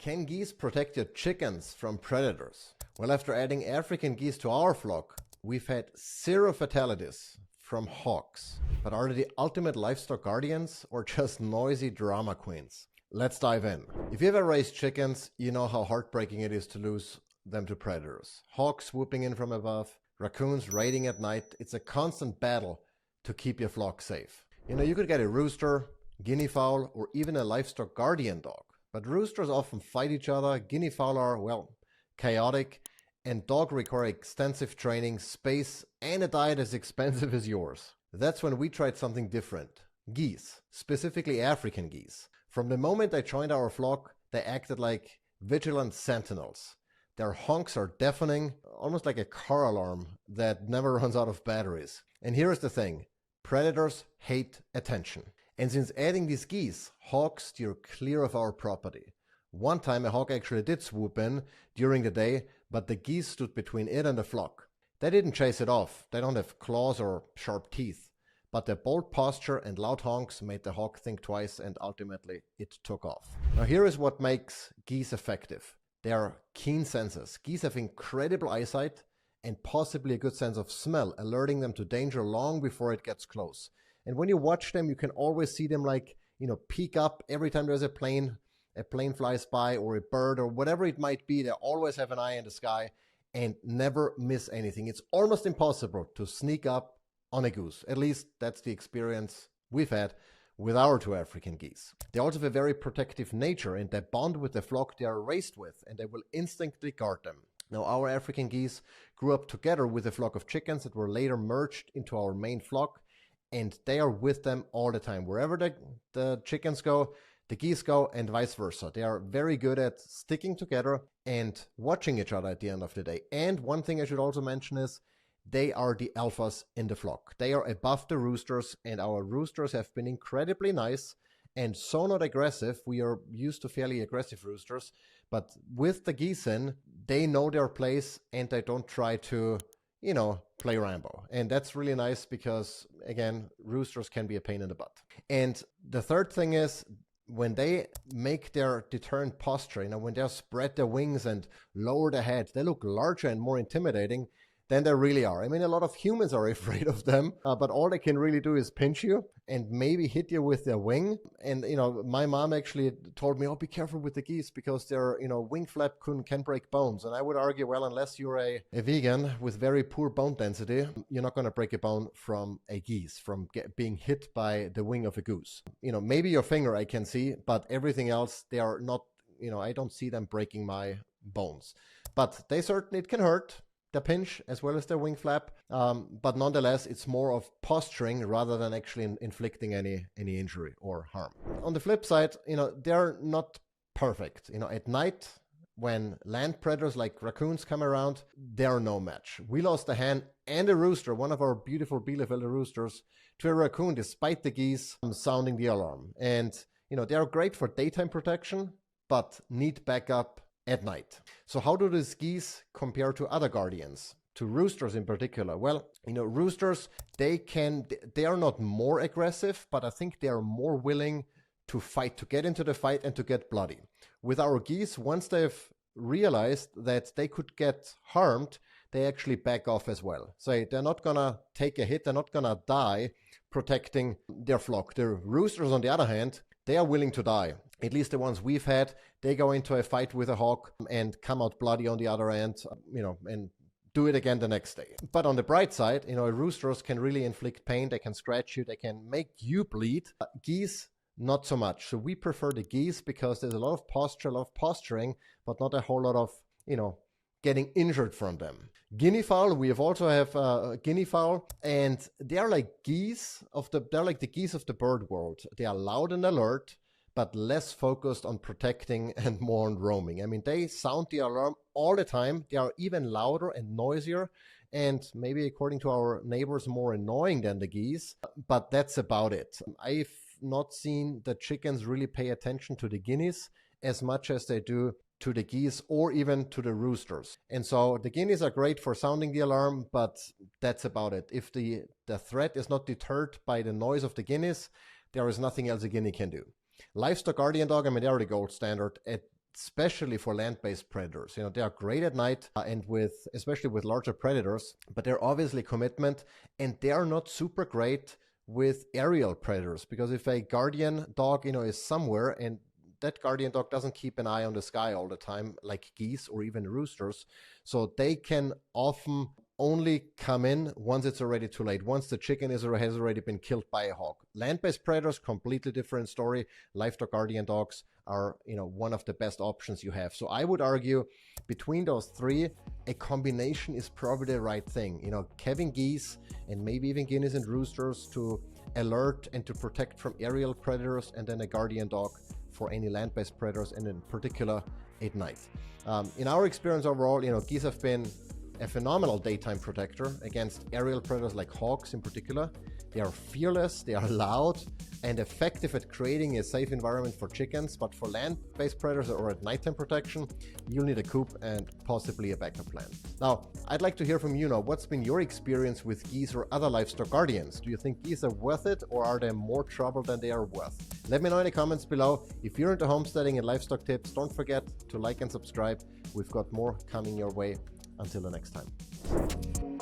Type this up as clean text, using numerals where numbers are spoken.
Can geese protect your chickens from predators? Well, after adding African geese to our flock, we've had 0 fatalities from hawks. But are they the ultimate livestock guardians or just noisy drama queens? Let's dive in. If you ever raised chickens, you know how heartbreaking it is to lose them to predators. Hawks swooping in from above, raccoons raiding at night. It's a constant battle to keep your flock safe. You know, you could get a rooster, guinea fowl, or even a livestock guardian dog. But roosters often fight each other, guinea fowl are, well, chaotic, and dog require extensive training, space, and a diet as expensive as yours. That's when we tried something different. Geese, specifically African geese. From the moment they joined our flock, they acted like vigilant sentinels. Their honks are deafening, almost like a car alarm that never runs out of batteries. And here's the thing, predators hate attention. And since adding these geese, hawks steer clear of our property. One time a hawk actually did swoop in during the day, but the geese stood between it and the flock. They didn't chase it off, they don't have claws or sharp teeth. But their bold posture and loud honks made the hawk think twice, and ultimately it took off. Now here is what makes geese effective. They are keen senses. Geese have incredible eyesight and possibly a good sense of smell, alerting them to danger long before it gets close. And when you watch them, you can always see them peek up every time there's a plane flies by, or a bird, or whatever it might be. They always have an eye in the sky and never miss anything. It's almost impossible to sneak up on a goose. At least that's the experience we've had with our 2 African geese. They also have a very protective nature, and they bond with the flock they are raised with, and they will instinctively guard them. Now, our African geese grew up together with a flock of chickens that were later merged into our main flock, and they are with them all the time. Wherever the chickens go, the geese go, and vice versa. They are very good at sticking together and watching each other at the end of the day. And one thing I should also mention is they are the alphas in the flock. They are above the roosters, and our roosters have been incredibly nice and so not aggressive. We are used to fairly aggressive roosters, but with the geese in, they know their place and they don't try to, play Rambo. And that's really nice because, again, roosters can be a pain in the butt. And the third thing is, when they make their deterrent posture, when they spread their wings and lower their head, they look larger and more intimidating than they really are. I mean, a lot of humans are afraid of them, but all they can really do is pinch you and maybe hit you with their wing. And, my mom actually told me, oh, be careful with the geese because their, wing flap can break bones. And I would argue, well, unless you're a vegan with very poor bone density, you're not going to break a bone from a geese, from being hit by the wing of a goose. Maybe your finger I can see, but everything else, they are not, I don't see them breaking my bones. But it can hurt. The pinch as well as their wing flap, but nonetheless it's more of posturing rather than actually inflicting any injury or harm. On the flip side, they're not perfect. At night when land predators like raccoons come around, they're no match. We lost a hen and a rooster, one of our beautiful Bielefelder roosters, to a raccoon despite the geese sounding the alarm. And they are great for daytime protection but need backup at night. So how do these geese compare to other guardians, to roosters in particular? Well, roosters, they are not more aggressive, but I think they are more willing to fight, to get into the fight and to get bloody. With our geese, once they've realized that they could get harmed, they actually back off as well. So they're not gonna take a hit, they're not gonna die protecting their flock. The roosters, on the other hand, they are willing to die. At least the ones we've had, they go into a fight with a hawk and come out bloody on the other end, and do it again the next day. But on the bright side, roosters can really inflict pain. They can scratch you. They can make you bleed. Geese, not so much. So we prefer the geese because there's a lot of posture, a lot of posturing, but not a whole lot of, getting injured from them. Guinea fowl, we also have guinea fowl, and they are like they're like the geese of the bird world. They are loud and alert, but less focused on protecting and more on roaming. I mean, they sound the alarm all the time. They are even louder and noisier, and maybe according to our neighbors, more annoying than the geese, but that's about it. I've not seen the chickens really pay attention to the guineas as much as they do to the geese or even to the roosters. And so the guineas are great for sounding the alarm, but that's about it. If the threat is not deterred by the noise of the guineas, there is nothing else a guinea can do. Livestock guardian dog, I mean, they are the gold standard. especially for land-based predators. You know, they are great at night and especially with larger predators, but they're obviously commitment, and they are not super great with aerial predators, because if a guardian dog, you know, is somewhere and that guardian dog doesn't keep an eye on the sky all the time, like geese or even roosters, so they can often only come in once it's already too late, once the chicken has already been killed by a hawk. Land-based predators, completely different story. Livestock guardian dogs are, you know, one of the best options you have. So I would argue between those three, a combination is probably the right thing. You know, having geese and maybe even guineas and roosters to alert and to protect from aerial predators, and then a guardian dog for any land-based predators, and in particular at night. In our experience overall, you know, geese have been a phenomenal daytime protector against aerial predators like hawks in particular. They are fearless, they are loud, and effective at creating a safe environment for chickens, but for land-based predators or at nighttime protection, you'll need a coop and possibly a backup plan. Now, I'd like to hear from you now. What's been your experience with geese or other livestock guardians? Do you think geese are worth it, or are they more trouble than they are worth? Let me know in the comments below. If you're into homesteading and livestock tips, don't forget to like and subscribe. We've got more coming your way. Until the next time.